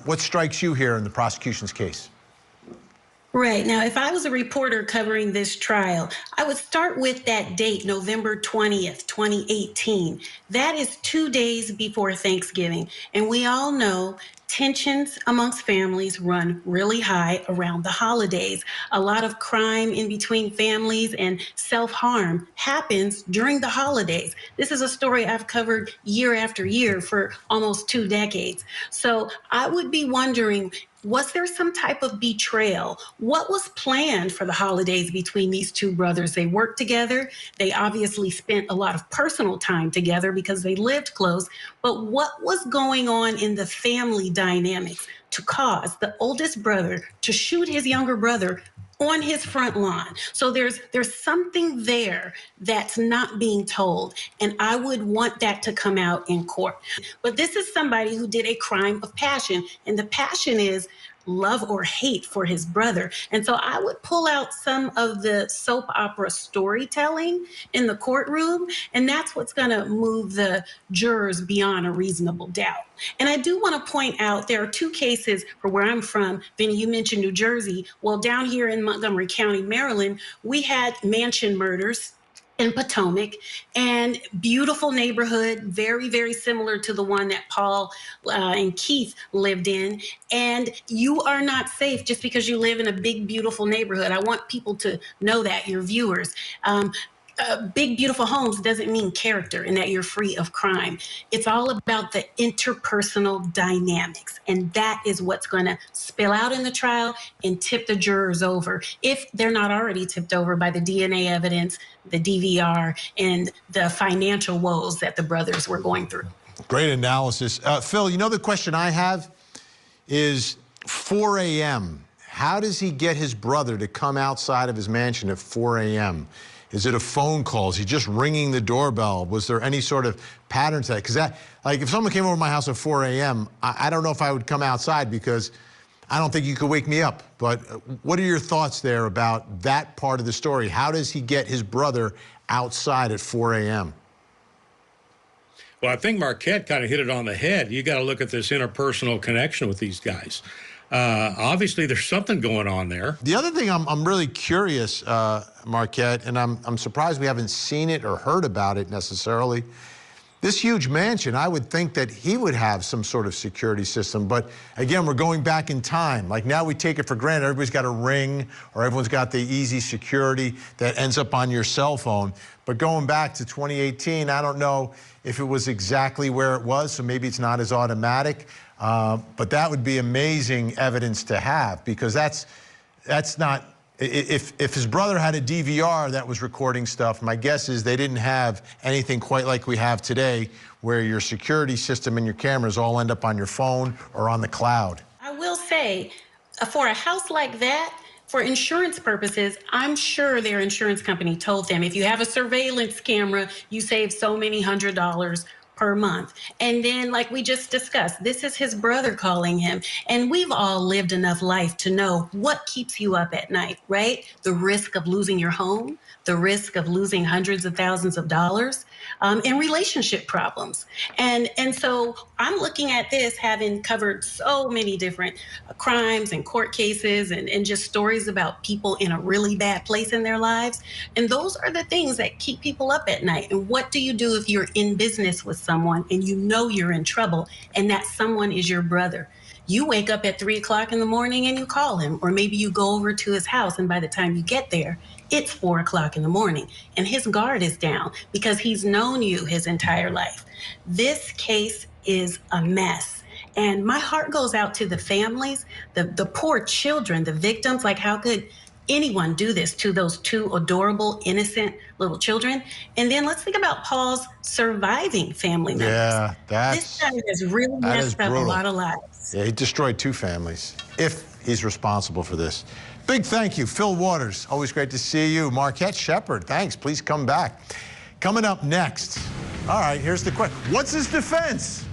What strikes you here in the prosecution's case? Right. Now, if I was a reporter covering this trial, I would start with that date, November 20th, 2018. That is 2 days before Thanksgiving. And we all know tensions amongst families run really high around the holidays. A lot of crime in between families and self-harm happens during the holidays. This is a story I've covered year after year for almost 2 decades. So I would be wondering, was there some type of betrayal? What was planned for the holidays between these two brothers? They worked together. They obviously spent a lot of personal time together because they lived close. But what was going on in the family dynamics to cause the oldest brother to shoot his younger brother on his front lawn? So there's something there that's not being told, and I would want that to come out in court. But this is somebody who did a crime of passion, and the passion is love or hate for his brother. And so I would pull out some of the soap opera storytelling in the courtroom, and that's what's going to move the jurors beyond a reasonable doubt. And I do want to point out there are 2 cases for where I'm from. Vinnie, you mentioned New Jersey. Well, down here in Montgomery County, Maryland, we had mansion murders in Potomac, and beautiful neighborhood, very, very similar to the one that Paul and Keith lived in. And you are not safe just because you live in a big, beautiful neighborhood. I want people to know that, your viewers. Big, beautiful homes doesn't mean character and that you're free of crime. It's all about the interpersonal dynamics, and that is what's going to spill out in the trial and tip the jurors over, if they're not already tipped over by the DNA evidence, the DVR, and the financial woes that the brothers were going through. Great analysis. Phil, you know the question I have is 4 a.m. How does he get his brother to come outside of his mansion at 4 a.m.? Is it a phone call? Is he just ringing the doorbell? Was there any sort of pattern to that? Because that, like, if someone came over to my house at 4 a.m., I don't know if I would come outside because I don't think you could wake me up. But what are your thoughts there about that part of the story? How does he get his brother outside at 4 a.m.? Well, I think Markette kind of hit it on the head. You got to look at this interpersonal connection with these guys. Obviously, there's something going on there. The other thing I'm really curious, Markette, and I'm surprised we haven't seen it or heard about it necessarily. This huge mansion, I would think that he would have some sort of security system. But again, we're going back in time. Like now we take it for granted. Everybody's got a Ring or everyone's got the easy security that ends up on your cell phone. But going back to 2018, I don't know if it was exactly where it was, so maybe it's not as automatic. But that would be amazing evidence to have, because that's not, if his brother had a DVR that was recording stuff, my guess is they didn't have anything quite like we have today, where your security system and your cameras all end up on your phone or on the cloud. I will say, for a house like that, for insurance purposes, I'm sure their insurance company told them, if you have a surveillance camera, you save so many $100 per month. And then, like we just discussed, this is his brother calling him. And we've all lived enough life to know what keeps you up at night, right? The risk of losing your home, the risk of losing hundreds of thousands of dollars, and relationship problems. And so I'm looking at this, having covered so many different crimes and court cases and just stories about people in a really bad place in their lives. And those are the things that keep people up at night. And what do you do if you're in business with someone and you know you're in trouble and that someone is your brother? You wake up at 3 o'clock in the morning and you call him, or maybe you go over to his house, and by the time you get there, it's 4 o'clock in the morning and his guard is down because he's known you his entire life. This case is a mess. And my heart goes out to the families, the poor children, the victims. Like, how could anyone do this to those 2 adorable, innocent little children? And then let's think about Paul's surviving family members. Yeah, this guy has really messed up a lot of lives. Yeah, he destroyed 2 families, if he's responsible for this. Big thank you, Phil Waters. Always great to see you. Markette Sheppard, thanks. Please come back. Coming up next. All right, here's the question. What's his defense?